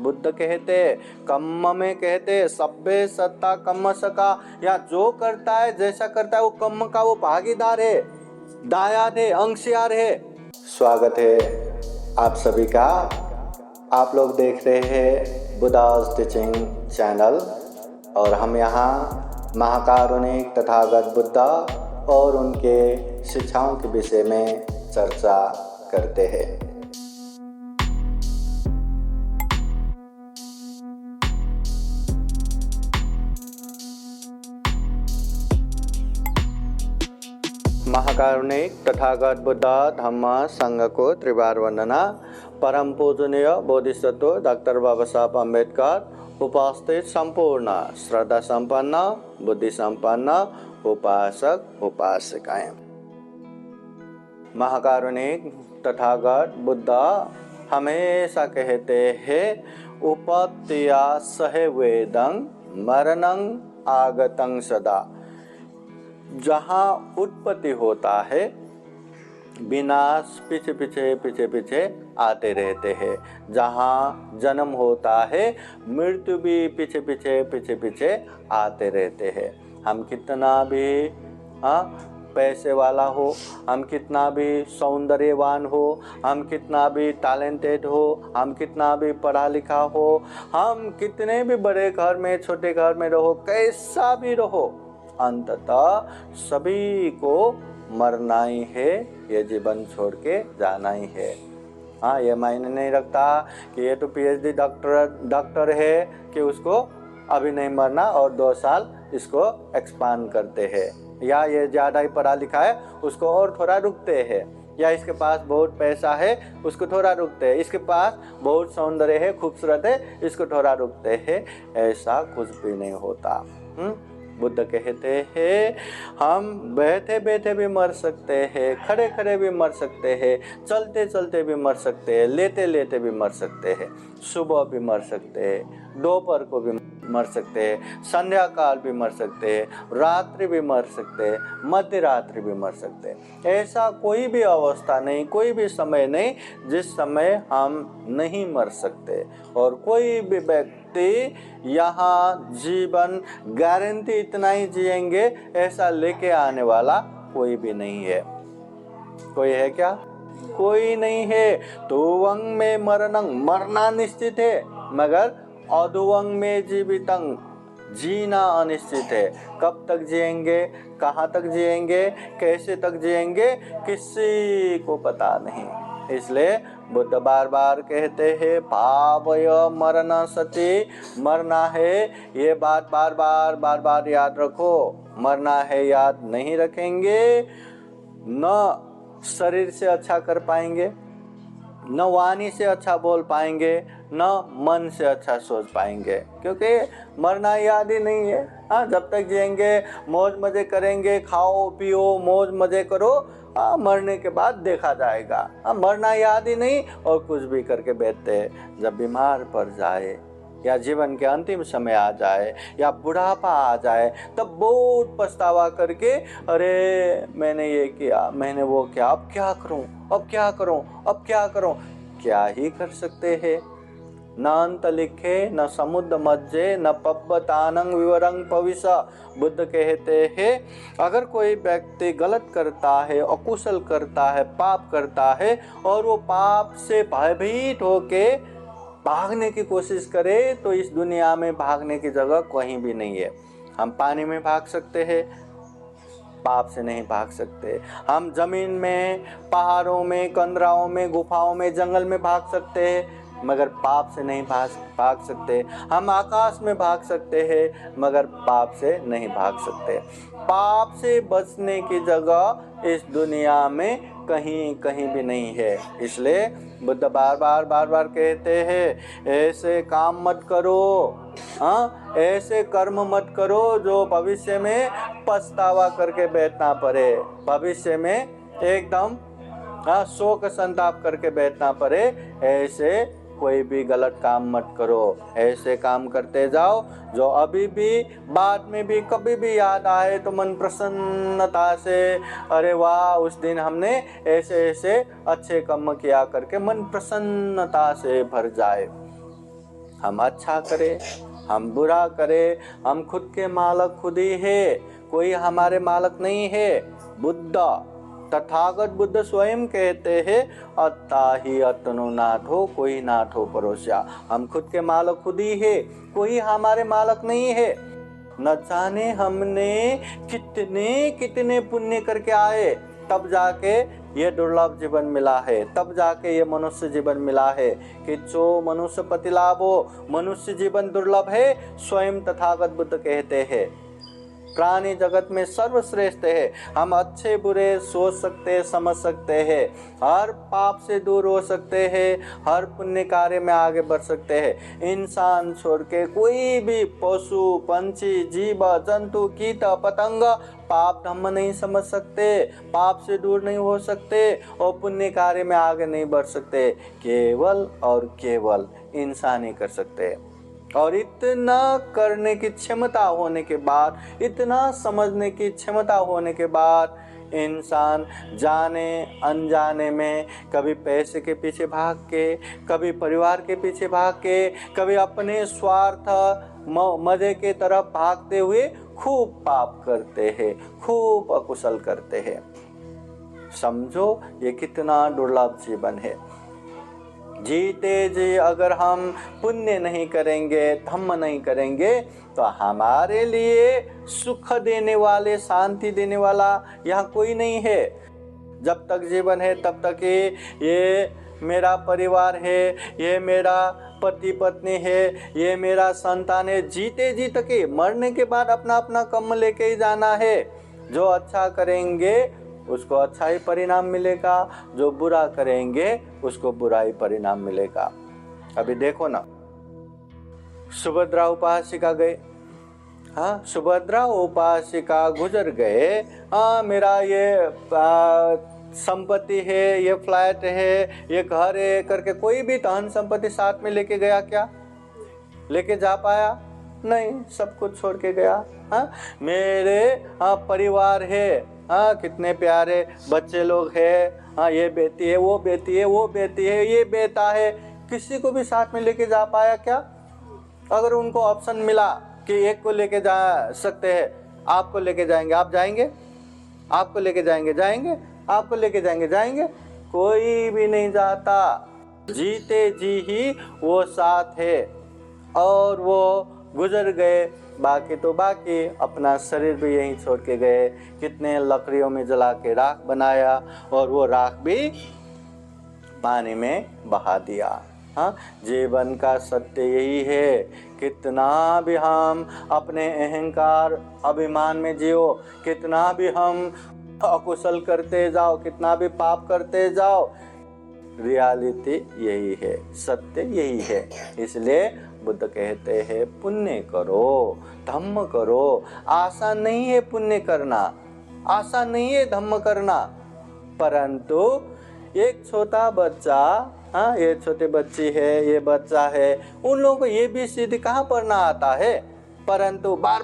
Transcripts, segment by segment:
बुद्ध कहते, कम्म में कहते सभ्य सत्ता कम्म सका, या जो करता है जैसा करता है वो कम्म का वो भागीदार है, दायाद है, अंशयार है। स्वागत है आप सभी का। आप लोग देख रहे हैं बुद्धास टीचिंग चैनल और हम यहाँ महाकारुणिक तथागत बुद्धा और उनके शिक्षाओं के विषय में चर्चा करते हैं। महाकारुणिक तथागत बुद्ध धम्म संघ को त्रिवार वंदना। परम पूजनीय बोधिसत्व डॉक्टर बाबा साहब अम्बेडकर उपस्थित संपूर्ण श्रद्धा संपन्न बुद्धि संपन्न उपासक उपासिकाएं। महाकारुणिक तथागत बुद्ध हमेशा कहते हैं, उपत्या सहे वेदं मरणं आगतं सदा। जहाँ उत्पत्ति होता है विनाश पीछे पीछे आते रहते हैं। जहाँ जन्म होता है मृत्यु भी पीछे पीछे आते रहते हैं। हम कितना भी पैसे वाला हो, हम कितना भी सौंदर्यवान हो, हम कितना भी टैलेंटेड हो, हम कितना भी पढ़ा लिखा हो, हम कितने भी बड़े घर में छोटे घर में रहो, कैसा भी रहो, अंततः सभी को मरना ही है, ये जीवन छोड़ के जाना ही है। हाँ, ये मायने नहीं रखता कि ये तो पीएचडी डॉक्टर है कि उसको अभी नहीं मरना और 2 साल इसको एक्सपांड करते हैं, या ये ज़्यादा ही पढ़ा लिखा है उसको और थोड़ा रुकते हैं, या इसके पास बहुत पैसा है उसको थोड़ा रुकते हैं, इसके पास बहुत सौंदर्य है खूबसूरत है इसको थोड़ा रुकते हैं। ऐसा कुछ भी नहीं होता। बुद्ध कहते हैं, हम बैठे बैठे भी मर सकते हैं, खड़े खड़े भी मर सकते हैं, चलते चलते भी मर सकते हैं, लेटे लेटे भी मर सकते हैं, सुबह भी मर सकते हैं, दोपहर को भी मर सकते हैं, संध्या काल भी मर सकते हैं, रात्रि भी मर सकते हैं, मध्य रात्रि भी मर सकते हैं। ऐसा कोई भी अवस्था नहीं, कोई भी समय नहीं जिस समय हम नहीं मर सकते। और कोई भी व्यक्ति यहाँ जीवन गारंटी इतना ही जिएंगे ऐसा लेके आने वाला कोई भी नहीं है। कोई है क्या? कोई नहीं है। तुवंग में मरणं, मरना निश्चित है, मगर अधुवंग में जीवितं, जीना अनिश्चित है। कब तक जिएंगे, कहाँ तक जिएंगे, कैसे तक जिएंगे, किसी को पता नहीं। इसलिए बुद्ध बार बार कहते हैं, भावय मरण सति, मरना है, ये बात बार बार याद रखो। मरना है याद नहीं रखेंगे, न शरीर से अच्छा कर पाएंगे, न वाणी से अच्छा बोल पाएंगे, न मन से अच्छा सोच पाएंगे, क्योंकि मरना याद ही नहीं है। हाँ, जब तक जिएंगे मौज मजे करेंगे, खाओ पियो मौज मजे करो, मरने के बाद देखा जाएगा। मरना याद ही नहीं और कुछ भी करके बैठते हैं। जब बीमार पड़ जाए या जीवन के अंतिम समय आ जाए या बुढ़ापा आ जाए तब बहुत पछतावा करके, अरे मैंने ये किया, मैंने वो किया, अब क्या करूं, अब क्या करूं, अब क्या करूं। क्या ही कर सकते हैं। न अंत लिखे न समुद्र मज्जे न पब्बतानंग विवरंग भविष्य। बुद्ध कहते हैं, अगर कोई व्यक्ति गलत करता है, अकुशल करता है, पाप करता है और वो पाप से भयभीत होके भागने की कोशिश करे तो इस दुनिया में भागने की जगह कहीं भी नहीं है। हम पानी में भाग सकते हैं, पाप से नहीं भाग सकते। हम जमीन में, पहाड़ों में, कंदराओं में, गुफाओं में, जंगल में भाग सकते हैं, मगर पाप से नहीं भाग सकते। हम आकाश में भाग सकते हैं, मगर पाप से नहीं भाग सकते। पाप से बचने की जगह इस दुनिया में कहीं भी नहीं है। इसलिए बुद्ध बार बार कहते हैं, ऐसे काम मत करो, ऐसे कर्म मत करो जो भविष्य में पछतावा करके बैठना पड़े, भविष्य में एकदम शोक संताप करके बैठना पड़े। ऐसे कोई भी गलत काम मत करो। ऐसे काम करते जाओ जो अभी भी, बाद में भी, कभी भी याद आए तो मन प्रसन्नता से, अरे वाह उस दिन हमने ऐसे ऐसे अच्छे कर्म किया करके मन प्रसन्नता से भर जाए। हम अच्छा करें, हम बुरा करें, हम खुद के मालिक खुद ही है, कोई हमारे मालिक नहीं है। बुद्ध, तथागत बुद्ध स्वयं कहते हैं, अत्ता ही अतनु नाथो, कोई नाथो परोसिया। हम खुद के मालिक खुद ही है, कोई हमारे मालिक नहीं है। न जाने हमने कितने कितने पुण्य करके आए, तब जाके ये दुर्लभ जीवन मिला है, तब जाके ये मनुष्य जीवन मिला है। कि जो मनुष्य पति लाभो, मनुष्य जीवन दुर्लभ है, स्वयं तथागत बुद्ध कहते हैं। प्राणी जगत में सर्वश्रेष्ठ है। हम अच्छे बुरे सोच सकते हैं, समझ सकते हैं, हर पाप से दूर हो सकते हैं, हर पुण्य कार्य में आगे बढ़ सकते हैं। इंसान छोड़ के कोई भी पशु पंछी जीव जंतु कीट पतंग पाप धर्म नहीं समझ सकते, पाप से दूर नहीं हो सकते और पुण्य कार्य में आगे नहीं बढ़ सकते। केवल और केवल इंसान ही कर सकते हैं। और इतना करने की क्षमता होने के बाद, इतना समझने की क्षमता होने के बाद, इंसान जाने अनजाने में कभी पैसे के पीछे भाग के, कभी परिवार के पीछे भाग के, कभी अपने स्वार्थ मजे के तरफ भागते हुए खूब पाप करते हैं, खूब अकुशल करते हैं। समझो ये कितना दुर्लभ जीवन है। जीते जी अगर हम पुण्य नहीं करेंगे, धम्म नहीं करेंगे, तो हमारे लिए सुख देने वाले, शांति देने वाला यहाँ कोई नहीं है। जब तक जीवन है तब तक ये मेरा परिवार है, ये मेरा पति पत्नी है, ये मेरा संतान है। जीते जी तक ही, मरने के बाद अपना अपना कर्म लेके ही जाना है। जो अच्छा करेंगे उसको अच्छा ही परिणाम मिलेगा, जो बुरा करेंगे उसको बुरा ही परिणाम मिलेगा। अभी देखो ना, सुभद्रा उपासिका गए, हाँ सुभद्रा उपासिका गुजर गए, हाँ मेरा ये संपत्ति है, ये फ्लैट है, ये घर है करके कोई भी धन संपत्ति साथ में लेके गया क्या? लेके जा पाया? नहीं, सब कुछ छोड़ के गया। हाँ मेरे परिवार है, हाँ कितने प्यारे बच्चे लोग हैं, हाँ ये बेटी है, वो बेटी है, वो बेटी है, ये बेटा है, किसी को भी साथ में लेके जा पाया क्या? अगर उनको ऑप्शन मिला कि एक को लेके जा सकते हैं, आपको लेके जाएंगे, आप जाएंगे? आपको लेके जाएंगे, जाएंगे? आपको लेके जाएंगे, जाएंगे? कोई भी नहीं जाता। जीते जी ही वो साथ है और वो गुजर गए। बाकी तो बाकी, अपना शरीर भी यहीं छोड़ के गए। कितने लकड़ियों में जला के राख बनाया और वो राख भी पानी में बहा दिया। हाँ जीवन का सत्य यही है। कितना भी हम अपने अहंकार अभिमान में जियो, कितना भी हम अकुशल करते जाओ, कितना भी पाप करते जाओ, रियलिटी यही है, सत्य यही है। इसलिए बुद्ध कहते हैं पुण्य करो, धम्म करो। आसान नहीं है पुण्य करना, आसान नहीं है धम्म करना, परंतु एक छोटा बच्चा, हाँ ये छोटे बच्ची है, ये बच्चा है, उन लोगों को ये भी सीधी कहाँ पढ़ना आता है, परंतु बार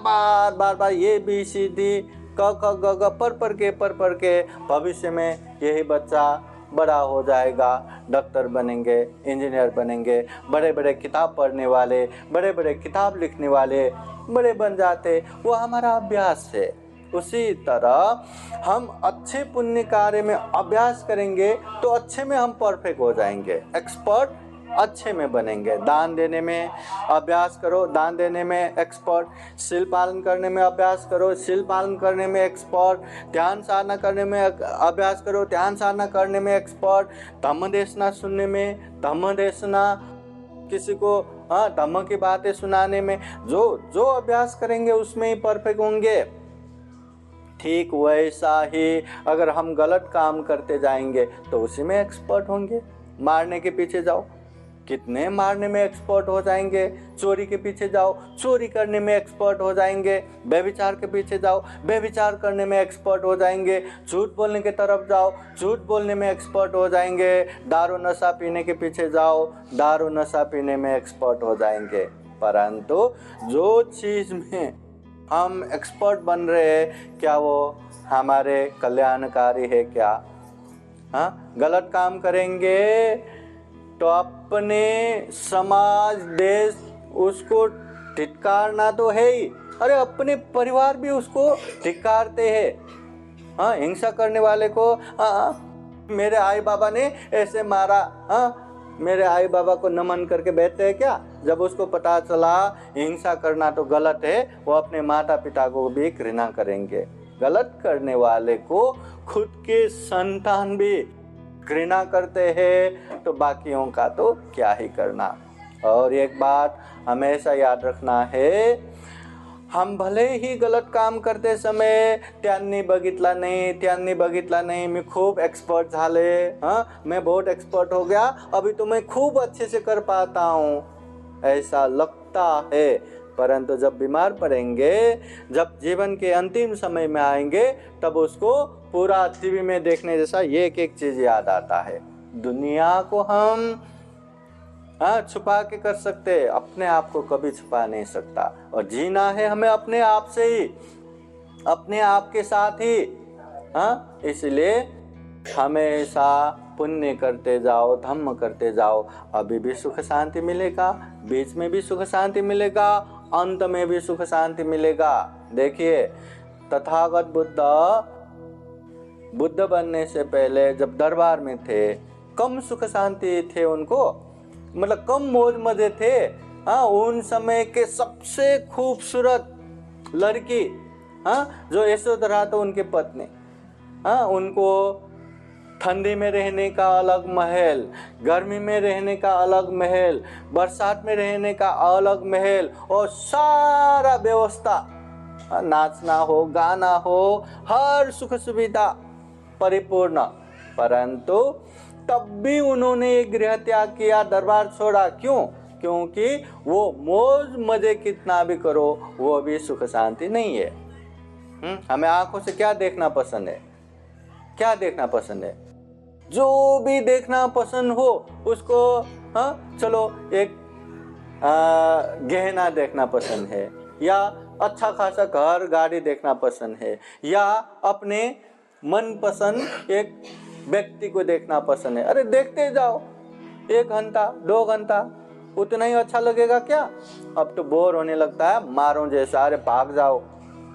बार ये भी सीधी क ख ग घ पढ़ के भविष्य में यही बच्चा बड़ा हो जाएगा, डॉक्टर बनेंगे, इंजीनियर बनेंगे, बड़े बड़े किताब पढ़ने वाले, बड़े बड़े किताब लिखने वाले बड़े बन जाते। वो हमारा अभ्यास है। उसी तरह हम अच्छे पुण्य कार्य में अभ्यास करेंगे तो अच्छे में हम परफेक्ट हो जाएंगे, एक्सपर्ट अच्छे में बनेंगे। दान देने में अभ्यास करो, दान देने में एक्सपर्ट। शील पालन करने में अभ्यास करो, शील पालन करने में एक्सपर्ट। ध्यान साधना करने में अभ्यास करो, ध्यान साधना करने में एक्सपर्ट। धम्म देशना सुनने में, धम्म देशना किसी को धम्म की बातें सुनाने में, जो अभ्यास करेंगे उसमें ही परफेक्ट होंगे। ठीक वैसा ही अगर हम गलत काम करते जाएंगे तो उसी में एक्सपर्ट होंगे। मारने के पीछे जाओ, कितने मारने में एक्सपर्ट हो जाएंगे। चोरी के पीछे जाओ, चोरी करने में एक्सपर्ट हो जाएंगे। व्यभिचार के पीछे जाओ, व्यभिचार करने में एक्सपर्ट हो जाएंगे। झूठ बोलने की तरफ जाओ, झूठ बोलने में एक्सपर्ट हो जाएंगे। दारू नशा पीने के पीछे जाओ, दारू नशा पीने में एक्सपर्ट हो जाएंगे। परंतु जो चीज़ में हम एक्सपर्ट बन रहे हैं, क्या वो हमारे कल्याणकारी है क्या? हाँ गलत काम करेंगे तो अपने समाज, देश, उसको धिक्कारना तो है ही, अरे अपने परिवार भी उसको धिक्कारते हैं। हाँ, हिंसा करने वाले को मेरे आई बाबा ने ऐसे मारा, हाँ मेरे आई बाबा को नमन करके बैठते हैं क्या? जब उसको पता चला हिंसा करना तो गलत है, वो अपने माता पिता को भी घृणा करेंगे। गलत करने वाले को खुद के संतान भी घृणा करते हैं, तो बाकियों का तो क्या ही करना। और एक बात हमेशा याद रखना है, हम भले ही गलत काम करते समय त्यांनी बघितला नाही, मैं खूब एक्सपर्ट झाले, हाँ मैं बहुत एक्सपर्ट हो गया, अभी तो मैं खूब अच्छे से कर पाता हूँ, ऐसा लगता है। परंतु जब बीमार पड़ेंगे, जब जीवन के अंतिम समय में आएंगे, तब उसको पूरा टीवी में देखने जैसा ये एक चीज याद आता है। दुनिया को हम छुपा के कर सकते, अपने आप को कभी छुपा नहीं सकता। और जीना है हमें अपने आप से ही, अपने आप के साथ ही। इसलिए हमेशा पुण्य करते जाओ, धम्म करते जाओ, अभी भी सुख शांति मिलेगा, बीच में भी सुख शांति मिलेगा, अंत में भी सुख शांति मिलेगा। देखिए तथागत बुद्ध बनने से पहले जब दरबार में थे, कम सुख शांति थे उनको, मतलब कम मौज मजे थे। उन समय के सबसे खूबसूरत लड़की, जो यशोधरा तो उनके पत्नी, उनको ठंडी में रहने का अलग महल, गर्मी में रहने का अलग महल, बरसात में रहने का अलग महल, और सारा व्यवस्था, नाचना हो, गाना हो, हर सुख सुविधा परिपूर्ण। परंतु तब भी उन्होंने एक गृह त्याग किया, दरबार छोड़ा। क्यों? क्योंकि वो मौज मजे कितना भी करो, वो भी सुख शांति नहीं है। हमें आंखों से क्या देखना पसंद है? क्या देखना पसंद है? जो भी देखना पसंद हो उसको, चलो एक गहना देखना पसंद है, या अच्छा खासा घर गाड़ी देखना पसंद है, या अपने मनपसंद एक व्यक्ति को देखना पसंद है। अरे देखते जाओ, 1 घंटा 2 घंटा, उतना ही अच्छा लगेगा क्या? अब तो बोर होने लगता है, मारो जैसा, अरे भाग जाओ,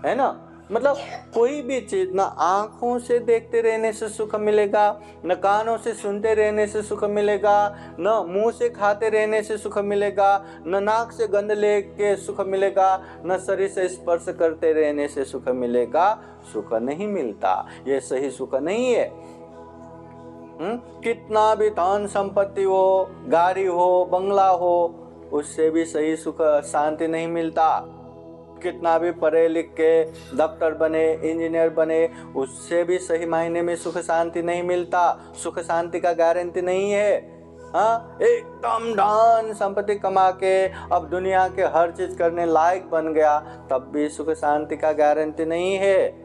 है ना। मतलब कोई भी चीज ना आंखों से देखते रहने से सुख मिलेगा, न कानों से सुनते रहने से सुख मिलेगा, न मुंह से खाते रहने से सुख मिलेगा, न नाक से गंध लेके सुख मिलेगा, न शरीर से स्पर्श करते रहने से सुख मिलेगा। सुख नहीं मिलता, ये सही सुख नहीं है। कितना भी धन संपत्ति हो, गाड़ी हो, बंगला हो, उससे भी सही सुख शांति नहीं मिलता। कितना भी पढ़े लिख के डॉक्टर बने, इंजीनियर बने, उससे भी सही मायने में सुख शांति नहीं मिलता। सुख शांति का गारंटी नहीं है। एकदम धन संपत्ति कमा के अब दुनिया के हर चीज करने लायक बन गया, तब भी सुख शांति का गारंटी नहीं है।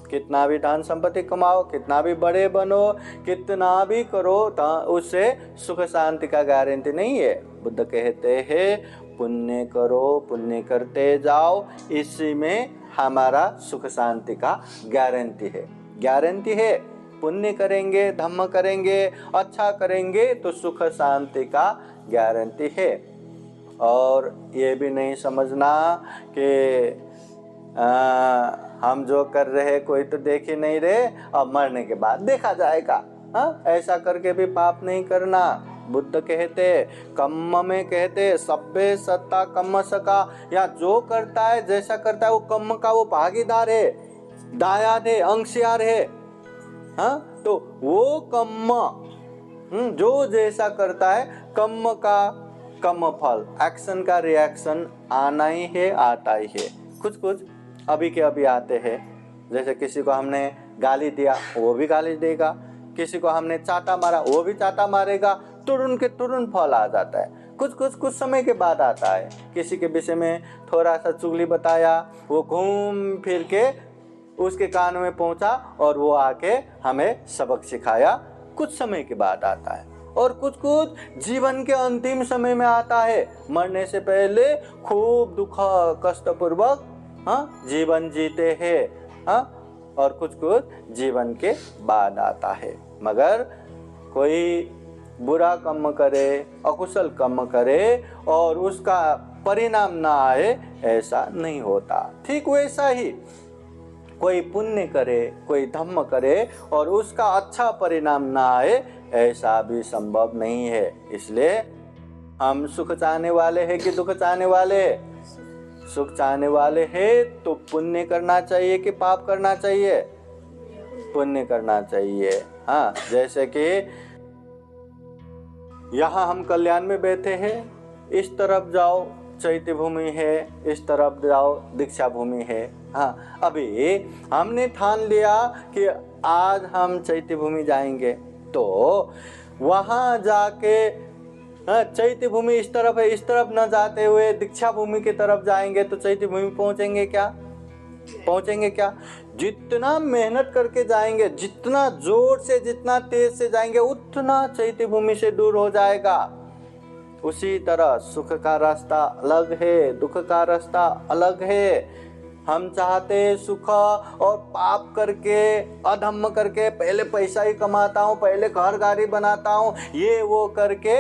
कितना भी धन संपत्ति कमाओ, कितना भी बड़े बनो, कितना भी करो, उससे सुख शांति का गारंटी नहीं है। बुद्ध कहते हैं पुण्य करो, पुण्य करते जाओ, इसी में हमारा सुख शांति का गारंटी है। पुण्य करेंगे, धम्म करेंगे, अच्छा करेंगे, तो सुख शांति का गारंटी है। और ये भी नहीं समझना कि हम जो कर रहे कोई तो देख ही नहीं रहे, अब मरने के बाद देखा जाएगा। ऐसा करके भी पाप नहीं करना। बुद्ध कहते, कम्म में कहते, सभ्य सत्ता कम्म सका, या जो करता है जैसा करता है वो कम्म का वो भागीदार है, दायाद है, अंशयार है। तो वो कम्म जो जैसा करता है, कम्म का कम्म फल, एक्शन का रिएक्शन आना ही है, आता ही है। कुछ अभी के अभी आते हैं। जैसे किसी को हमने गाली दिया, वो भी गाली देगा, किसी को हमने चाटा मारा, वो भी चाटा मारेगा, तुरंत के तुरंत फल आ जाता है। कुछ समय के बाद आता है। किसी के विषय में थोड़ा सा चुगली बताया, वो घूम फिर के उसके कान में पहुंचा और वो आके हमें सबक सिखाया, कुछ समय के बाद आता है। और कुछ जीवन के अंतिम समय में आता है, मरने से पहले खूब दुख कष्ट पूर्वक जीवन जीते हैं। और कुछ जीवन के बाद आता है। मगर कोई बुरा कर्म करे, अकुशल कर्म करे और उसका परिणाम ना आए, ऐसा नहीं होता। ठीक वैसा ही कोई पुण्य करे, कोई धर्म करे और उसका अच्छा परिणाम ना आए, ऐसा भी संभव नहीं है। इसलिए हम सुख चाहने वाले हैं कि दुख चाहने वाले? सुख चाहने वाले हैं तो पुण्य करना चाहिए कि पाप करना चाहिए? पुण्य करना चाहिए। हाँ, जैसे कि यहाँ हम कल्याण में बैठे हैं, इस तरफ जाओ चैत्य भूमि है, इस तरफ जाओ दीक्षा भूमि है। हाँ, अभी हमने ठान लिया कि आज हम चैत्य भूमि जाएंगे, तो वहाँ जाके चैत्य भूमि इस तरफ है, इस तरफ न जाते हुए दीक्षा भूमि की तरफ जाएंगे तो चैत्य भूमि पहुँचेंगे क्या? पहुँचेंगे क्या? जितना मेहनत करके जाएंगे, जितना जोर से, जितना तेज से जाएंगे, उतना चैत्य भूमि से दूर हो जाएगा। उसी तरह सुख का रास्ता अलग है, दुख का रास्ता अलग है। हम चाहते हैं सुख और पाप करके, अधर्म करके, पहले पैसा ही कमाता हूँ, पहले घर गाड़ी बनाता हूँ, ये वो करके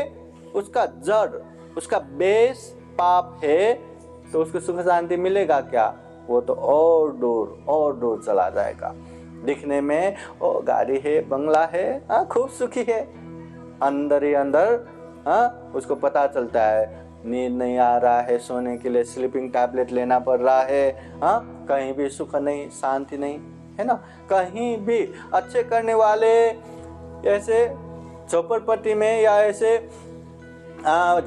उसका जड़, उसका बेस पाप है, तो उसको सुख शांति मिलेगा क्या? वो तो और दूर चला जाएगा। दिखने में ओ गाड़ी है, बंगला है, हाँ खूब सुखी है, अंदर ही अंदर उसको पता चलता है नींद नहीं आ रहा है, सोने के लिए स्लीपिंग टैबलेट लेना पड़ रहा है। हाँ, कहीं भी सुख नहीं, शांति नहीं है ना। कहीं भी अच्छे करने वाले ऐसे झोपड़पट्टी में या ऐसे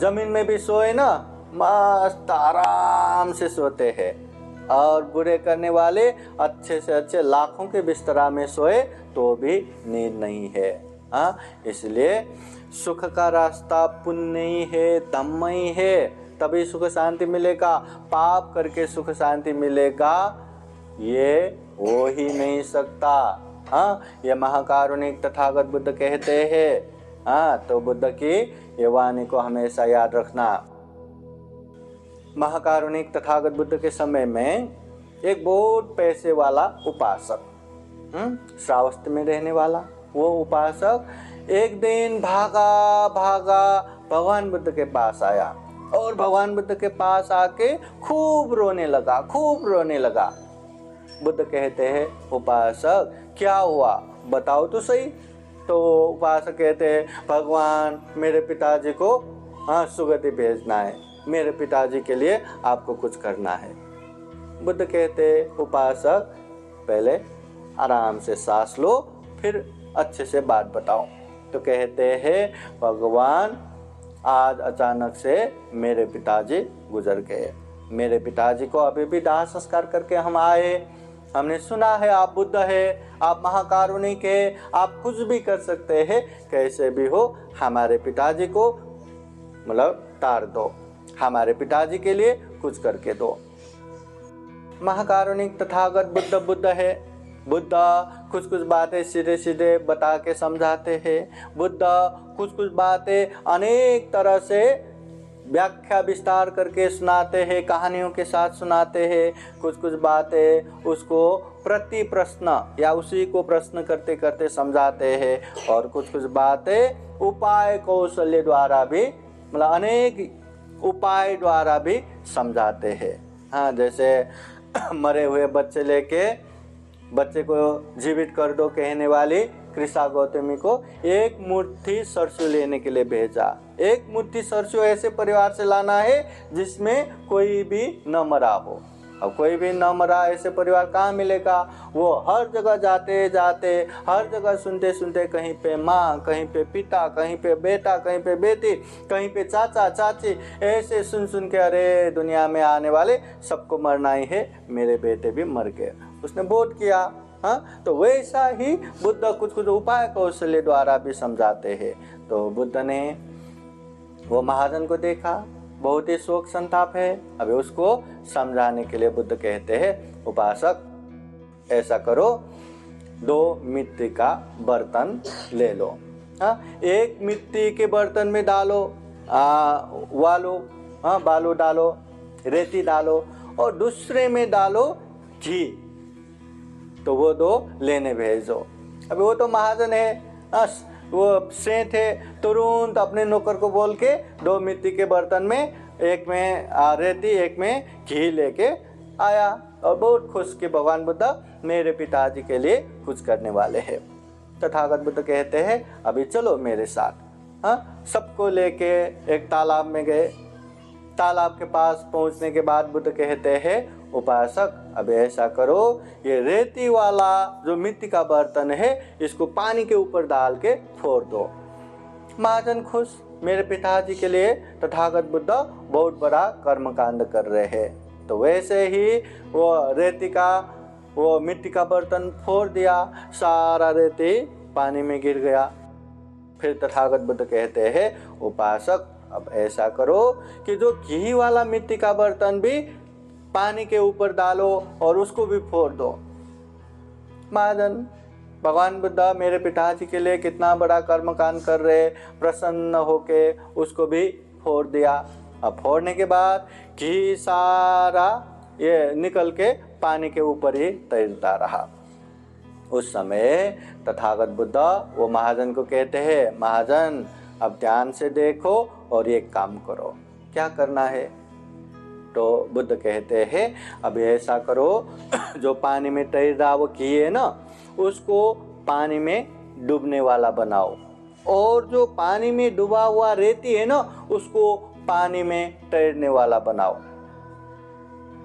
जमीन में भी सोए ना, मस्त आराम से सोते हैं, और बुरे करने वाले अच्छे से अच्छे लाखों के बिस्तरा में सोए तो भी नींद नहीं है। हाँ, इसलिए सुख का रास्ता पुण्य ही है, धम्म ही है, तभी सुख शांति मिलेगा। पाप करके सुख शांति मिलेगा, ये हो ही नहीं सकता। हाँ, ये महाकारुणिक तथागत बुद्ध कहते हैं। हाँ, तो बुद्ध की ये वाणी को हमेशा याद रखना। महाकारुणिक तथागत बुद्ध के समय में एक बहुत पैसे वाला उपासक, श्रावस्ती में रहने वाला वो उपासक, एक दिन भागा भगवान बुद्ध के पास आया और भगवान बुद्ध के पास आके खूब रोने लगा। बुद्ध कहते हैं, उपासक क्या हुआ, बताओ तो सही। तो उपासक कहते हैं, भगवान मेरे पिताजी को सुगति भेजना है, मेरे पिताजी के लिए आपको कुछ करना है। बुद्ध कहते हैं, उपासक पहले आराम से सांस लो, फिर अच्छे से बात बताओ। तो कहते हैं, भगवान आज अचानक से मेरे पिताजी गुजर गए, मेरे पिताजी को अभी भी दाह संस्कार करके हम आए। हमने सुना है आप बुद्ध है, आप महाकारुणिक है, आप कुछ भी कर सकते हैं, कैसे भी हो हमारे पिताजी को मतलब तार दो, हमारे पिताजी के लिए कुछ करके दो। महाकारुणिक तथागत बुद्ध है। बुद्ध कुछ बातें सीधे सीधे बता के समझाते हैं। बुद्ध कुछ बातें अनेक तरह से व्याख्या विस्तार करके सुनाते हैं, कहानियों के साथ सुनाते हैं। कुछ बातें उसको प्रति प्रश्न या उसी को प्रश्न करते करते समझाते हैं, और कुछ बातें उपाय कौशल्य द्वारा भी, मतलब अनेक उपाय द्वारा भी समझाते हैं। हाँ, जैसे मरे हुए बच्चे को जीवित कर दो कहने वाली कृष्णा गौतमी को एक मुट्ठी सरसों लेने के लिए भेजा। एक मुट्ठी सरसों ऐसे परिवार से लाना है जिसमें कोई भी न मरा हो। अब कोई भी न मरा ऐसे परिवार कहाँ मिलेगा? वो हर जगह जाते हर जगह सुनते कहीं पे माँ, कहीं पे पिता, कहीं पे बेटा, कहीं पे बेटी, कहीं पे चाचा चाची, ऐसे सुन के अरे दुनिया में आने वाले सबको मरना ही है, मेरे बेटे भी मर गए, उसने बोध किया। हाँ, तो वैसा ही बुद्ध कुछ उपाय कौशल्य द्वारा भी समझाते हैं। तो बुद्ध ने वो महाजन को देखा, बहुत ही शोक संताप है। अभी उसको समझाने के लिए बुद्ध कहते हैं, उपासक ऐसा करो, 2 मिट्टी का बर्तन ले लो। हाँ, एक मिट्टी के बर्तन में डालो बालू डालो, रेती डालो, और दूसरे में डालो घी। तो वो 2 लेने भेजो। अभी वो तो महाजन है, वो सेठ है, तुरंत अपने नौकर को बोल के 2 मिट्टी के बर्तन में एक में रेती एक में घी लेके आया और बहुत खुश कि भगवान बुद्ध मेरे पिताजी के लिए कुछ करने वाले हैं। तथागत बुद्ध कहते हैं अभी चलो मेरे साथ। हाँ, सबको लेके एक तालाब में गए। तालाब के पास पहुंचने के बाद बुद्ध कहते हैं उपासक अब ऐसा करो, ये रेती वाला जो मिट्टी का बर्तन है इसको पानी के ऊपर डाल के फोड़ दो। महाजन खुश, मेरे पिताजी के लिए तथागत बुद्ध बहुत बड़ा कर्मकांड कर रहे हैं। तो वैसे ही वो रेती का वो मिट्टी का बर्तन फोड़ दिया, सारा रेती पानी में गिर गया। फिर तथागत बुद्ध कहते हैं उपासक अब ऐसा करो कि जो घी वाला मिट्टी का बर्तन भी पानी के ऊपर डालो और उसको भी फोड़ दो। महाजन भगवान बुद्ध मेरे पिताजी के लिए कितना बड़ा कर्मकांड कर रहे, प्रसन्न होके उसको भी फोड़ दिया। अब फोड़ने के बाद घी सारा ये निकल के पानी के ऊपर ही तैरता रहा। उस समय तथागत बुद्ध वो महाजन को कहते हैं महाजन अब ध्यान से देखो और ये काम करो। क्या करना है? तो बुद्ध कहते हैं अब ऐसा करो जो पानी में तैर रहा वो घी है ना, उसको पानी में डूबने वाला बनाओ, और जो पानी में डूबा हुआ रेती है ना उसको पानी में तैरने वाला बनाओ।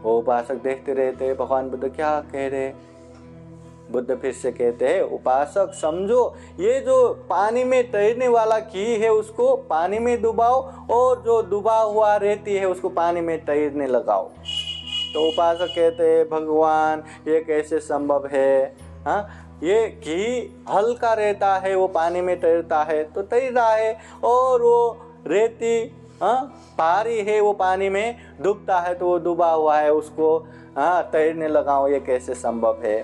वो उपासक देखते रहते भगवान बुद्ध क्या कह रहे। बुद्ध फिर से कहते हैं उपासक समझो, ये जो पानी में तैरने वाला घी है उसको पानी में डुबाओ और जो डूबा हुआ रेती है उसको पानी में तैरने लगाओ। तो उपासक कहते हैं भगवान ये कैसे संभव है? हाँ, ये घी हल्का रहता है, वो पानी में तैरता है तो तैर रहा है, और वो रेती भारी है, वो पानी में डूबता है तो वो डूबा हुआ है, उसको तैरने लगाओ, ये कैसे संभव है?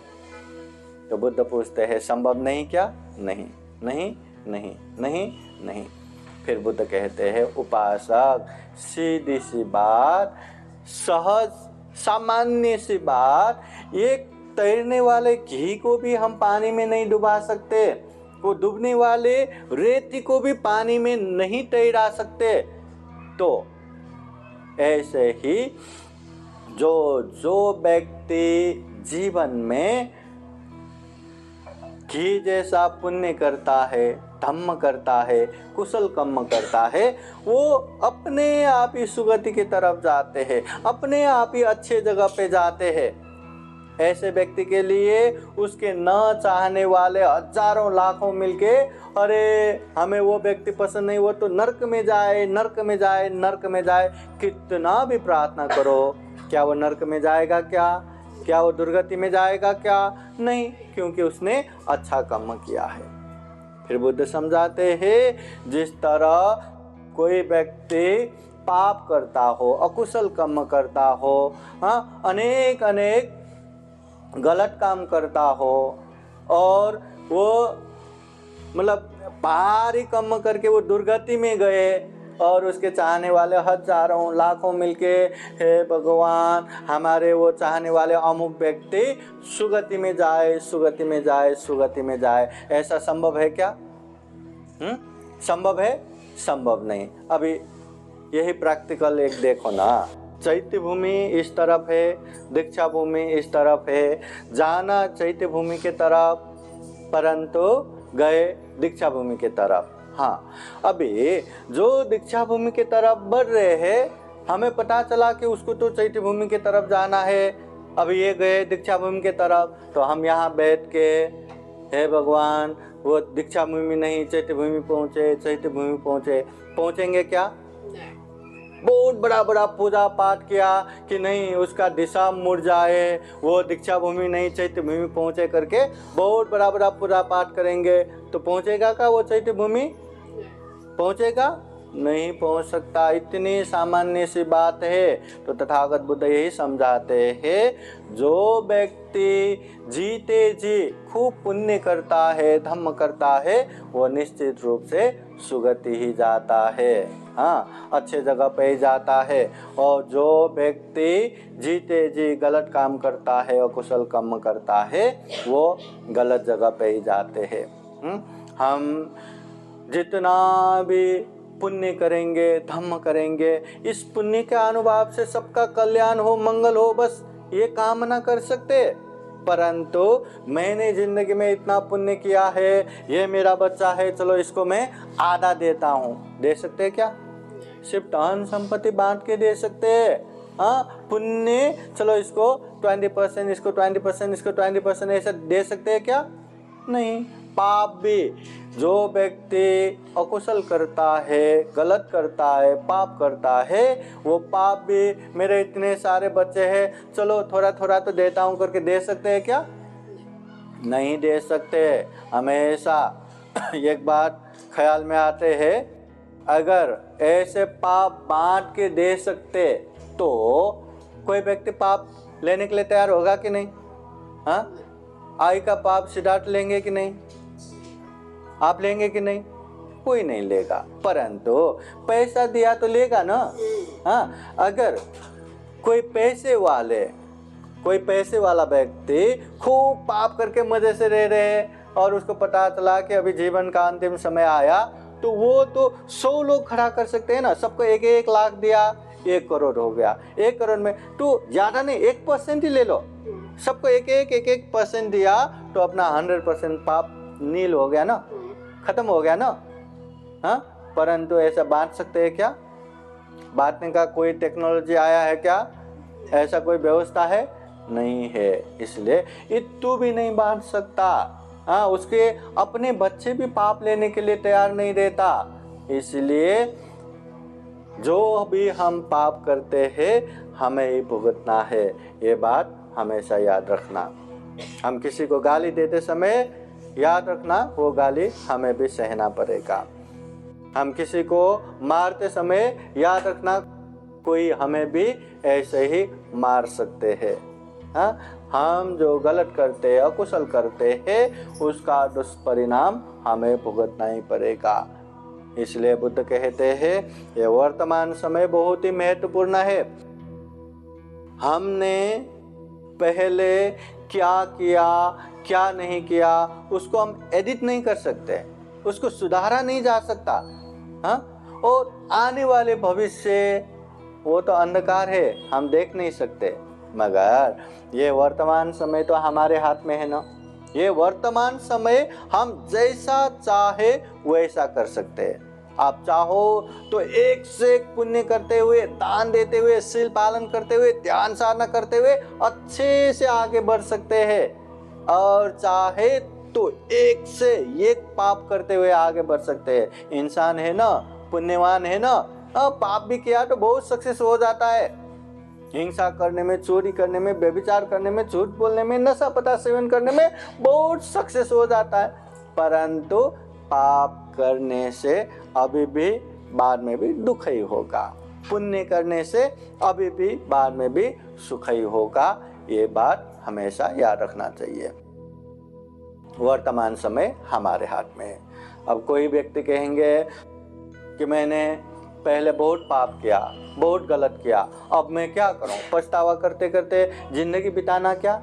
तो बुद्ध पूछते हैं संभव नहीं क्या? नहीं नहीं नहीं नहीं नहीं। फिर बुद्ध कहते हैं उपासक सीधी सी बात, सहज सामान्य सी बात, ये तैरने वाले घी को भी हम पानी में नहीं डुबा सकते, वो डूबने वाले रेती को भी पानी में नहीं तैरा सकते। तो ऐसे ही जो व्यक्ति जीवन में घी जैसा पुण्य करता है, धम्म करता है, कुशल कर्म करता है, वो अपने आप ही सुगति की तरफ जाते हैं, अपने आप ही अच्छे जगह पे जाते हैं। ऐसे व्यक्ति के लिए उसके न चाहने वाले हजारों लाखों मिलके अरे हमें वो व्यक्ति पसंद नहीं, वो तो नरक में जाए, नरक में जाए, नरक में जाए, कितना भी प्रार्थना करो, क्या वो नरक में जाएगा? क्या वो दुर्गति में जाएगा? क्या नहीं, क्योंकि उसने अच्छा कर्म किया है। फिर बुद्ध समझाते हैं जिस तरह कोई व्यक्ति पाप करता हो, अकुशल कर्म करता हो, अनेक अनेक गलत काम करता हो, और वो मतलब भारी कर्म करके वो दुर्गति में गए, और उसके चाहने वाले हजारों लाखों मिलके हे भगवान हमारे वो चाहने वाले अमुक व्यक्ति सुगति में जाए, सुगति में जाए, सुगति में जाए, ऐसा संभव है क्या? संभव है? संभव नहीं। अभी यही प्रैक्टिकल एक देखो ना, चैत्य भूमि इस तरफ है, दीक्षा भूमि इस तरफ है, जाना चैत्य भूमि के तरफ परंतु गए दीक्षा भूमि के तरफ। हाँ, अभी जो दीक्षा भूमि के तरफ बढ़ रहे हैं, हमें पता चला कि उसको तो चैत्य भूमि के तरफ जाना है, अभी ये गए दीक्षा भूमि के तरफ, तो हम यहाँ बैठ के हे भगवान वो दीक्षा भूमि नहीं चैत्य भूमि पहुँचे, चैत्य भूमि पहुँचे, पहुँचेंगे क्या? बहुत बड़ा बड़ा पूजा पाठ किया कि नहीं उसका दिशा मुड़ जाए, वो दीक्षा भूमि नहीं चैत्य भूमि पहुँचे करके बहुत बड़ा बड़ा पूजा पाठ करेंगे, तो पहुँचेगा क्या वो चैत्य भूमि? पहुँचेगा? नहीं पहुँच सकता। इतनी सामान्य सी बात है। तो तथागत बुद्ध यही समझाते हैं जो व्यक्ति जीते जी खूब पुण्य करता है, धम्म करता है, वो निश्चित रूप से सुगति ही जाता है, हाँ अच्छे जगह पे ही जाता है। और जो व्यक्ति जीते जी गलत काम करता है और कुशल कर्म करता है वो गलत जगह पे ही जाते हैं। हम जितना भी पुण्य करेंगे, धम्म करेंगे, इस पुण्य के अनुभव से सबका कल्याण हो, मंगल हो, बस ये कामना कर सकते। परंतु मैंने जिंदगी में इतना पुण्य किया है, ये मेरा बच्चा है, चलो इसको मैं आधा देता हूँ, दे सकते क्या? सिर्फ धन संपत्ति बांट के दे सकते हैं। हाँ, पुण्य चलो इसको 20%, इसको 20%, इसको 20% ऐसा दे सकते हैं क्या? नहीं। पाप भी, जो व्यक्ति अकुशल करता है, गलत करता है, पाप करता है, वो पाप भी मेरे इतने सारे बच्चे हैं, चलो थोड़ा थोड़ा तो देता हूँ करके दे सकते हैं क्या? नहीं दे सकते। हमेशा एक बात ख्याल में आते हैं, अगर ऐसे पाप बांट के दे सकते तो कोई व्यक्ति पाप लेने के लिए तैयार होगा कि नहीं? हाँ, आई का पाप सिद्धार्थ लेंगे कि नहीं? आप लेंगे कि नहीं? कोई नहीं लेगा। परंतु पैसा दिया तो लेगा ना। हाँ, अगर कोई पैसे वाला व्यक्ति खूब पाप करके मजे से रह रहे हैं और उसको पता चला कि अभी जीवन का अंतिम समय आया, तो वो तो 100 लोग खड़ा कर सकते हैं ना। सबको 1-1 लाख दिया, 1 करोड़ हो गया। 1 करोड़ में तो ज्यादा नहीं, 1% ही ले लो, सबको 1-1% दिया तो अपना 100% पाप नील हो गया ना, खत्म हो गया ना। हाँ, परंतु ऐसा बांट सकते हैं क्या? बांटने का कोई टेक्नोलॉजी आया है क्या? ऐसा कोई व्यवस्था है? नहीं है। इसलिए इत्तू भी नहीं बांट सकता। हाँ, उसके अपने बच्चे भी पाप लेने के लिए तैयार नहीं रहता। इसलिए जो भी हम पाप करते हैं हमें ही भुगतना है, ये बात हमेशा याद रखना। हम किसी को गाली देते समय याद रखना, वो गाली हमें भी सहना पड़ेगा। हम किसी को मारते समय याद रखना, कोई हमें भी ऐसे ही मार सकते हैं। हाँ, हम जो गलत करते हैं, अकुशल करते हैं, उसका दुष्परिणाम हमें भुगतना ही पड़ेगा। इसलिए बुद्ध कहते हैं ये वर्तमान समय बहुत ही महत्वपूर्ण है। हमने पहले क्या किया, क्या नहीं किया, उसको हम एडिट नहीं कर सकते, उसको सुधारा नहीं जा सकता। हाँ, और आने वाले भविष्य वो तो अंधकार है, हम देख नहीं सकते, मगर ये वर्तमान समय तो हमारे हाथ में है ना। ये वर्तमान समय हम जैसा चाहे वैसा कर सकते हैं। आप चाहो तो एक से एक पुण्य करते हुए, दान देते हुए, शील पालन करते हुए, ध्यान साधना करते हुए अच्छे से आगे बढ़ सकते हैं, और चाहे तो एक से एक पाप करते हुए आगे बढ़ सकते हैं। इंसान है ना, पुण्यवान है ना, पाप भी किया तो बहुत सक्सेस हो जाता है। हिंसा करने में, चोरी करने में, व्यभिचार करने में, झूठ बोलने में, नशा पता सेवन करने में बहुत सक्सेस हो जाता है। परंतु पाप करने से अभी भी बाद में भी दुख ही होगा, पुण्य करने से अभी भी बाद में भी सुख ही होगा। ये बात हमेशा याद रखना चाहिए। वर्तमान समय हमारे हाथ में है। अब कोई व्यक्ति कहेंगे कि मैंने पहले बहुत पाप किया, बहुत गलत किया, अब मैं क्या करूं? पछतावा करते करते जिंदगी बिताना क्या?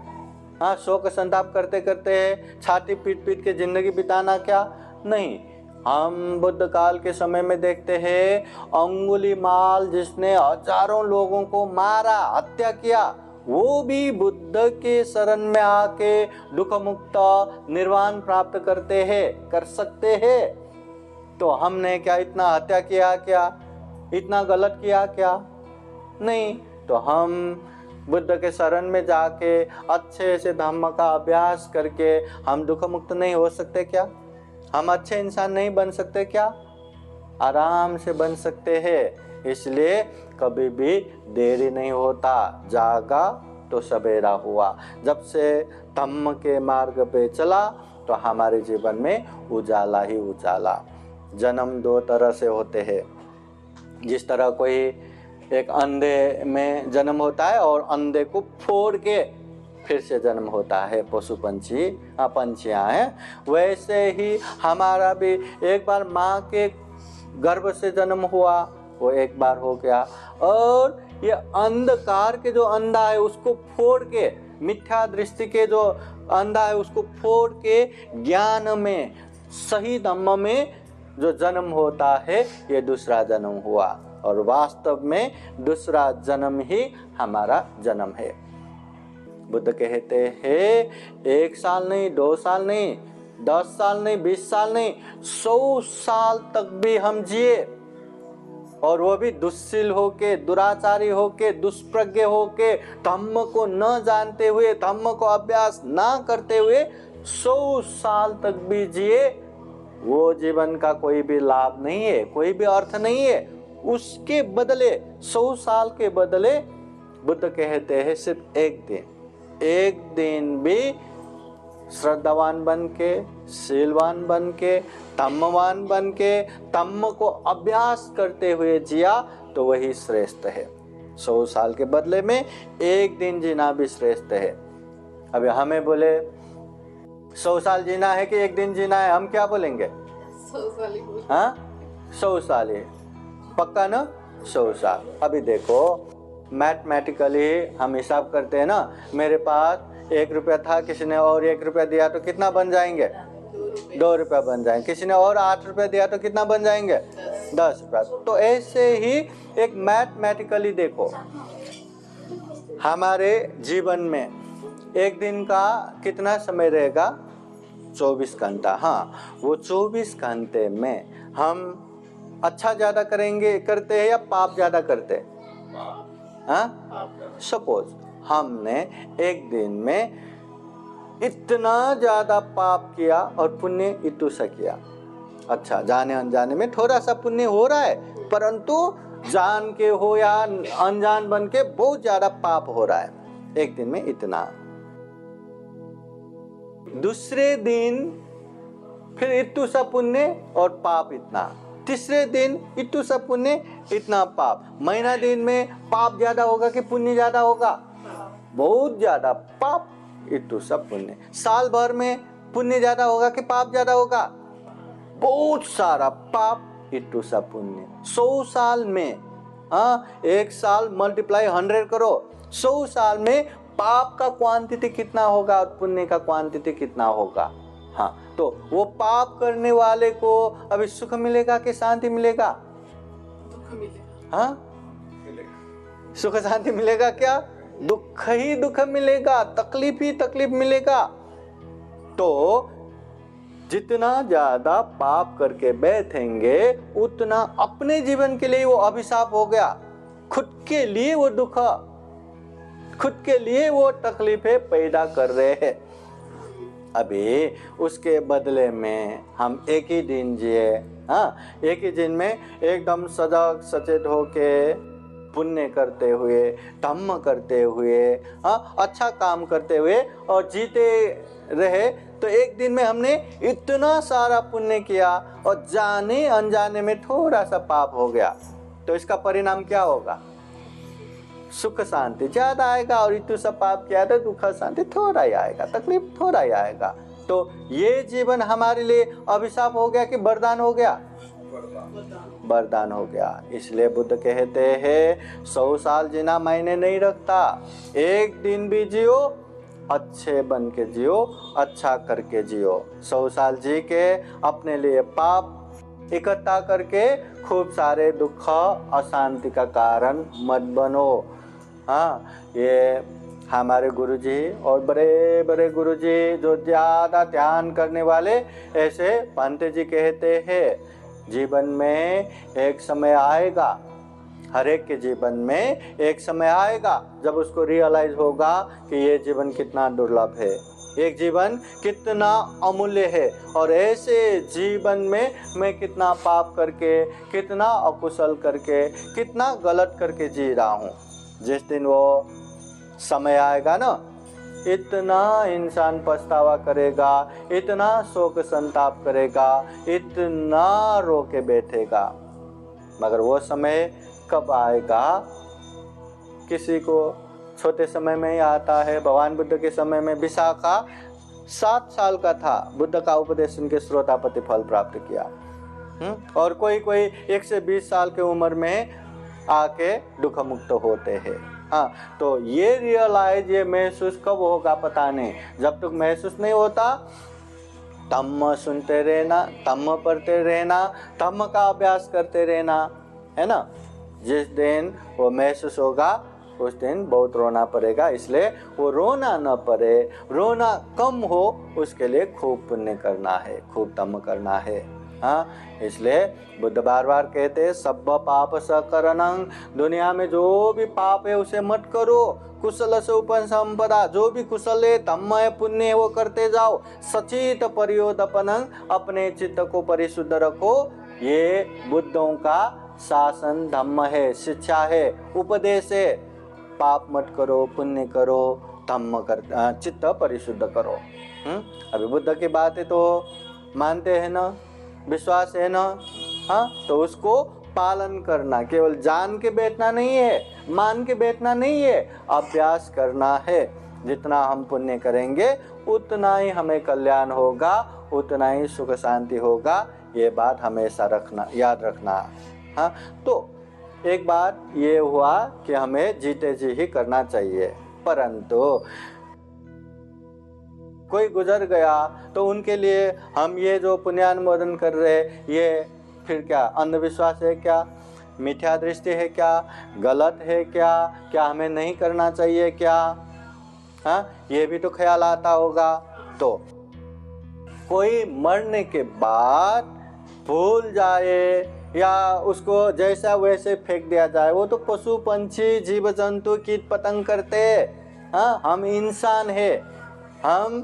हाँ, शोक संताप करते करते छाती पीट पीट के जिंदगी बिताना क्या? नहीं। हम बुद्ध काल के समय में देखते हैं, अंगुलीमाल जिसने हजारों लोगों को मारा, हत्या किया, वो भी बुद्ध के शरण में आके दुख मुक्त निर्वाण प्राप्त कर सकते हैं। तो हमने क्या इतना हत्या किया क्या? इतना गलत किया क्या? नहीं। तो हम बुद्ध के शरण में जाके अच्छे से धम्म का अभ्यास करके हम दुख मुक्त नहीं हो सकते क्या? हम अच्छे इंसान नहीं बन सकते क्या? आराम से बन सकते हैं। इसलिए कभी भी देरी नहीं होता, जागा तो सवेरा हुआ। जब से धम्म के मार्ग पे चला तो हमारे जीवन में उजाला ही उजाला। जन्म 2 तरह से होते हैं। जिस तरह कोई एक अंधे में जन्म होता है और अंधे को फोड़ के फिर से जन्म होता है, पशु पंछियाँ हैं, वैसे ही हमारा भी एक बार माँ के गर्भ से जन्म हुआ, वो एक बार हो गया, और ये अंधकार के जो अंधा है उसको फोड़ के, मिथ्या दृष्टि के जो अंधा है उसको फोड़ के ज्ञान में, सही धम्म में जो जन्म होता है ये दूसरा जन्म हुआ, और वास्तव में दूसरा जन्म ही हमारा जन्म है। बुद्ध कहते हैं 1 साल नहीं, 2 साल नहीं, 10 साल नहीं, 20 साल नहीं, 100 साल तक भी हम जिए, और वो भी दुष्शील होके, दुराचारी होके, दुष्प्रज्ञ होके, धम्म को न जानते हुए, धम्म को अभ्यास ना करते हुए 100 साल तक भी जिए, वो जीवन का कोई भी लाभ नहीं है, कोई भी अर्थ नहीं है। उसके बदले 100 साल के बदले बुद्ध कहते हैं सिर्फ एक दिन भी श्रद्धावान बन के, शीलवान बन के, धम्मवान बन के, धम्म को अभ्यास करते हुए जिया तो वही श्रेष्ठ है। 100 साल के बदले में 1 दिन जीना भी श्रेष्ठ है। अभी हमें बोले 100 साल जीना है कि 1 दिन जीना है, हम क्या बोलेंगे? 100 साल ही। हाँ, 100 साल ही पक्का ना, 100 साल। अभी देखो मैथमेटिकली हम हिसाब करते हैं ना, मेरे पास 1 रुपया था, किसी ने और 1 रुपया दिया तो कितना बन जाएंगे? 2 रुपया बन जाएंगे। किसी ने और 8 रुपया दिया तो कितना बन जाएंगे? 10 रुपया। तो ऐसे ही एक मैथमेटिकली देखो, हमारे जीवन में 1 दिन का कितना समय रहेगा? 24 घंटा। हाँ, वो 24 घंटे में हम अच्छा ज़्यादा करते हैं या पाप ज़्यादा करते हैं? हाँ, सपोज हमने 1 दिन में इतना ज़्यादा पाप किया और पुण्य इतु सा किया। अच्छा, जाने अनजाने में थोड़ा सा पुण्य हो रहा है, परंतु जान के हो या अनजान बन के बहुत ज़्यादा पाप हो रहा है। 1 दिन में इतना, दूसरे दिन फिर इतु सा पुण्य और पाप इतना, तीसरे दिन इतु सा पुण्य इतना पाप। महीना दिन में पाप ज्यादा होगा कि पुण्य ज्यादा होगा? बहुत ज्यादा पाप, इतु सा पुण्य। साल भर में पुण्य ज्यादा होगा कि पाप ज्यादा होगा? बहुत सारा पाप, इतु सा पुण्य। 100 साल में, हाँ, 1 साल मल्टीप्लाई 100 करो, 100 साल में पाप का क्वांटिटी कितना होगा और पुण्य का क्वांटिटी कितना होगा? हाँ, तो वो पाप करने वाले को अभी सुख मिलेगा कि शांति मिलेगा? दुख मिलेगा। हाँ, सुख शांति मिलेगा क्या? दुख ही दुख मिलेगा, तकलीफ ही तकलीफ मिलेगा। तो जितना ज्यादा पाप करके बैठेंगे उतना अपने जीवन के लिए वो अभिशाप हो गया, खुद के लिए वो दुख, खुद के लिए वो तकलीफें पैदा कर रहे हैं। अभी उसके बदले में हम 1 ही दिन जिए, हाँ, 1 ही दिन में एकदम सजग सचेत होके पुण्य करते हुए, धम्म करते हुए, हाँ, अच्छा काम करते हुए और जीते रहे, तो 1 दिन में हमने इतना सारा पुण्य किया और जाने अनजाने में थोड़ा सा पाप हो गया, तो इसका परिणाम क्या होगा? सुख शांति ज्यादा आएगा, और इतु सा पाप किया तो दुख शांति थोड़ा ही आएगा, तकलीफ थोड़ा ही आएगा। तो ये जीवन हमारे लिए अभिशाप हो गया कि वरदान हो गया? वरदान हो गया। इसलिए बुद्ध कहते हैं 100 साल जीना मायने नहीं रखता, 1 दिन भी जियो, अच्छे बन के जियो, अच्छा करके जियो। 100 साल जी के अपने लिए पाप इकट्ठा करके खूब सारे दुख अशांति का कारण मत बनो। हाँ, ये हमारे गुरुजी और बड़े बड़े गुरुजी जो ज़्यादा ध्यान करने वाले, ऐसे पांते जी कहते हैं जीवन में एक समय आएगा, हर एक के जीवन में एक समय आएगा जब उसको रियलाइज होगा कि ये जीवन कितना दुर्लभ है, एक जीवन कितना अमूल्य है, और ऐसे जीवन में मैं कितना पाप करके, कितना अकुशल करके, कितना गलत करके जी रहा हूँ। जिस दिन वो समय आएगा ना, इतना इंसान पछतावा करेगा, इतना शोक संताप करेगा, इतना रो के बैठेगा, मगर वो समय कब आएगा? किसी को छोटे समय में ही आता है। भगवान बुद्ध के समय में विशाखा 7 साल का था, बुद्ध का उपदेश सुन के श्रोतापति फल प्राप्त किया। और कोई 1 से 20 साल के उम्र में आके दुख मुक्त होते हैं। हाँ, तो ये रियलाइज, ये महसूस कब होगा पता नहीं। जब तक महसूस नहीं होता धम्म सुनते रहना, धम्म पढ़ते रहना, धम्म का अभ्यास करते रहना, है ना। जिस दिन वो महसूस होगा उस दिन बहुत रोना पड़ेगा, इसलिए वो रोना न पड़े, रोना कम हो, उसके लिए खूब पुण्य करना है, खूब धम्म करना है। हाँ, इसलिए बुद्ध बार बार कहते हैं सब पाप सकरणं, दुनिया में जो भी पाप है उसे मत करो, कुशल से उपसंपदा, जो भी कुशल है, धम्म है, पुण्य है, वो करते जाओ। सचित परियोदपनं, अपने चित्त को परिशुद्ध रखो। ये बुद्धों का शासन धम्म है, शिक्षा है, उपदेश है। पाप मत करो, पुण्य करो, धम्म कर, चित्त परिशुद्ध करो। अभी बुद्ध की बातें तो मानते हैं ना, विश्वास है ना, हाँ, तो उसको पालन करना, केवल जान के बैठना नहीं है, मान के बैठना नहीं है, अभ्यास करना है। जितना हम पुण्य करेंगे उतना ही हमें कल्याण होगा, उतना ही सुख शांति होगा। ये बात हमेशा रखना, याद रखना। हाँ, तो एक बात ये हुआ कि हमें जीते जी ही करना चाहिए, परंतु कोई गुजर गया तो उनके लिए हम ये जो पुण्यानुमोदन कर रहे, ये फिर क्या अंधविश्वास है क्या, मिथ्या दृष्टि है क्या, गलत है क्या, क्या हमें नहीं करना चाहिए क्या? हाँ, ये भी तो ख्याल आता होगा। तो कोई मरने के बाद भूल जाए या उसको जैसा वैसे फेंक दिया जाए, वो तो पशु पंछी जीव जंतु कीट पतंग करते हैं। हाँ, हम इंसान हैं, हम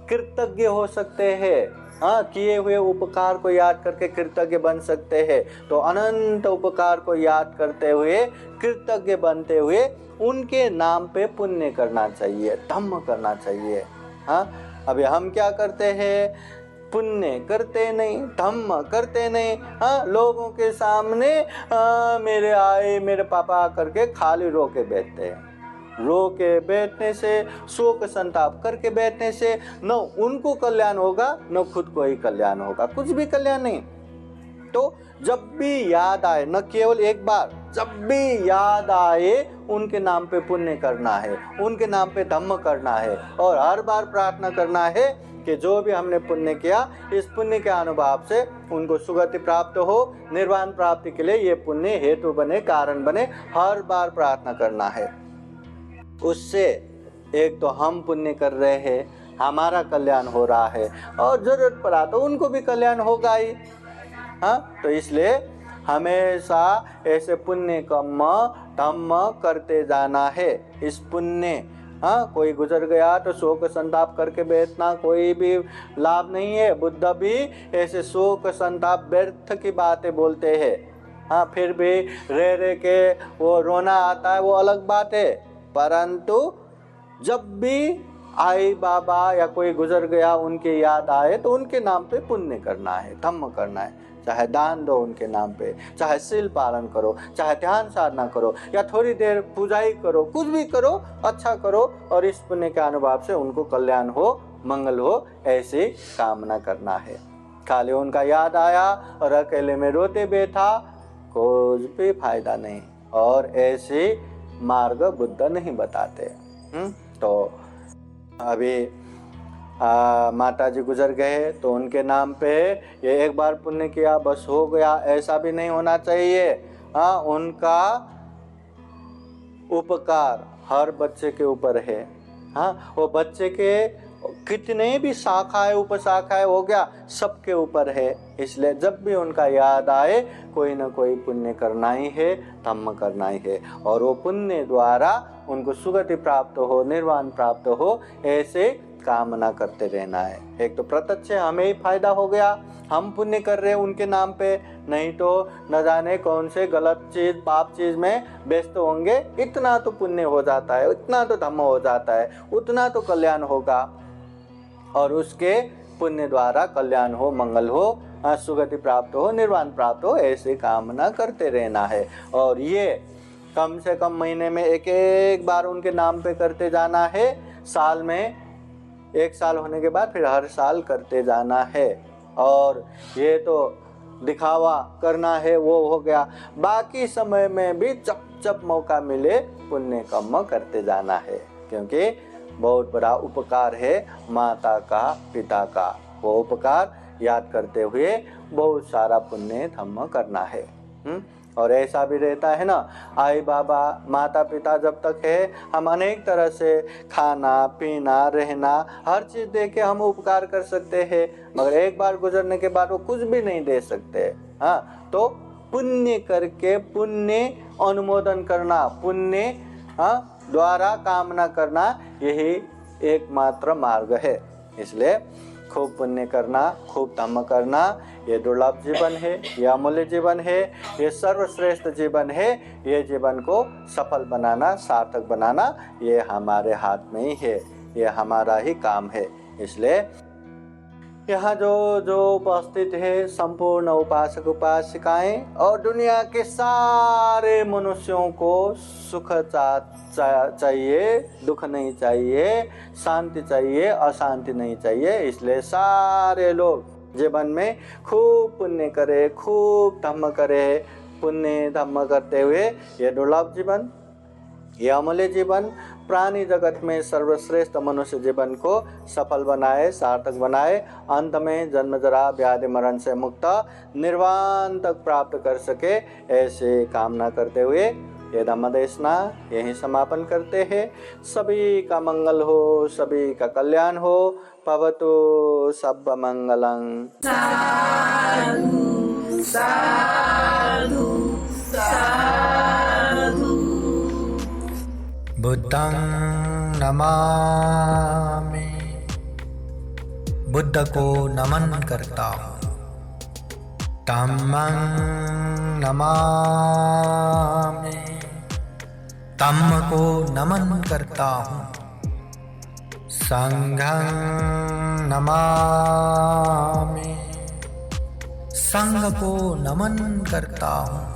कृतज्ञ हो सकते हैं। हाँ, किए हुए उपकार को याद करके कृतज्ञ बन सकते हैं। तो अनंत उपकार को याद करते हुए, कृतज्ञ बनते हुए उनके नाम पे पुण्य करना चाहिए, धम्म करना चाहिए। हाँ, अभी हम क्या करते हैं, पुण्य करते नहीं, धम्म करते नहीं। हाँ, लोगों के सामने मेरे आए, मेरे पापा करके खाली रो के बैठते हैं। रो के बैठने से, शोक संताप करके बैठने से न उनको कल्याण होगा, न खुद को ही कल्याण होगा, कुछ भी कल्याण नहीं। तो जब भी याद आए, न केवल एक बार, जब भी याद आए उनके नाम पे पुण्य करना है, उनके नाम पे धम्म करना है, और हर बार प्रार्थना करना है कि जो भी हमने पुण्य किया, इस पुण्य के अनुभव से उनको सुगति प्राप्त हो, निर्वाण प्राप्ति के लिए ये पुण्य हेतु बने, कारण बने। हर बार प्रार्थना करना है। उससे एक तो हम पुण्य कर रहे हैं, हमारा कल्याण हो रहा है, और जरूरत पड़ा तो उनको भी कल्याण होगा ही। हाँ, तो इसलिए हमेशा ऐसे पुण्य कर्म धम्म करते जाना है। इस पुण्य, हाँ, कोई गुजर गया तो शोक संताप करके बैठना कोई भी लाभ नहीं है। बुद्ध भी ऐसे शोक संताप व्यर्थ की बातें बोलते हैं। हाँ, फिर भी रह के वो रोना आता है, वो अलग बात है, परंतु जब भी आई बाबा या कोई गुजर गया उनकी याद आए तो उनके नाम पे पुण्य करना है, धम्म करना है। चाहे दान दो उनके नाम पे, चाहे शील पालन करो, चाहे ध्यान साधना करो, या थोड़ी देर पूजा ही करो, कुछ भी करो, अच्छा करो, और इस पुण्य के अनुभव से उनको कल्याण हो, मंगल हो, ऐसी कामना करना है। खाली उनका याद आया और अकेले में रोते बैठा, कोई भी फायदा नहीं, और ऐसे मार्ग बुद्ध नहीं बताते। तो अभी माता जी गुजर गए तो उनके नाम पे ये एक बार पुण्य किया बस हो गया, ऐसा भी नहीं होना चाहिए। हाँ, उनका उपकार हर बच्चे के ऊपर है। हाँ, वो बच्चे के कितने भी शाखाएं उपशाखाएं हो गया, सबके ऊपर है। इसलिए जब भी उनका याद आए कोई ना कोई पुण्य करना ही है, धम्म करना ही है, और वो पुण्य द्वारा उनको सुगति प्राप्त हो, निर्वाण प्राप्त हो, ऐसे कामना करते रहना है। एक तो प्रत्यक्ष हमें ही फायदा हो गया, हम पुण्य कर रहे हैं उनके नाम पे, नहीं तो न जाने कौन से गलत चीज, पाप चीज में व्यस्त होंगे। इतना तो पुण्य हो जाता है, इतना तो धम्म हो जाता है, उतना तो कल्याण होगा, और उसके पुण्य द्वारा कल्याण हो, मंगल हो, सुगति प्राप्त हो, निर्वाण प्राप्त हो, ऐसी कामना करते रहना है। और ये कम से कम महीने में एक एक बार उनके नाम पे करते जाना है। साल में 1 साल होने के बाद फिर हर साल करते जाना है। और ये तो दिखावा करना है वो हो गया, बाकी समय में भी जब जब मौका मिले पुण्य कर्म करते जाना है, क्योंकि बहुत बड़ा उपकार है माता का, पिता का। वो उपकार याद करते हुए बहुत सारा पुण्य धर्म करना है। और ऐसा भी रहता है ना, आई बाबा माता पिता जब तक है हम अनेक तरह से खाना पीना रहना हर चीज़ दे के हम उपकार कर सकते हैं, मगर एक बार गुजरने के बाद वो कुछ भी नहीं दे सकते। हाँ, तो पुण्य करके पुण्य अनुमोदन करना, पुण्य द्वारा कामना करना, यही एकमात्र मार्ग है। इसलिए खूब पुण्य करना, खूब धर्म करना, ये दुर्लभ जीवन है, ये अमूल्य जीवन है, ये सर्वश्रेष्ठ जीवन है। ये जीवन को सफल बनाना, सार्थक बनाना, ये हमारे हाथ में ही है, ये हमारा ही काम है। इसलिए यहाँ जो उपस्थित है संपूर्ण उपासक उपासिकाएं और दुनिया के सारे मनुष्यों को सुख चाहिए, दुख नहीं चाहिए, शांति चाहिए, अशांति नहीं चाहिए। इसलिए सारे लोग जीवन में खूब पुण्य करे, खूब धर्म करे। पुण्य धर्म करते हुए ये दुर्लभ जीवन, ये अमूल्य जीवन, प्राणी जगत में सर्वश्रेष्ठ मनुष्य जीवन को सफल बनाए, सार्थक बनाए। अंत में जन्म जरा व्याधि मरण से मुक्त निर्वाण तक प्राप्त कर सके, ऐसे कामना करते हुए ये धम्म देशना यहीं समापन करते हैं। सभी का मंगल हो, सभी का कल्याण हो। भवतु सब मंगलं। साधु साधु साधु। बुद्धं नमामि, बुद्ध को नमन करता हूँ। धम्मं नमामि, धम्म को नमन करता हूँ। संघं नमामि, संघ को नमन करता हूँ।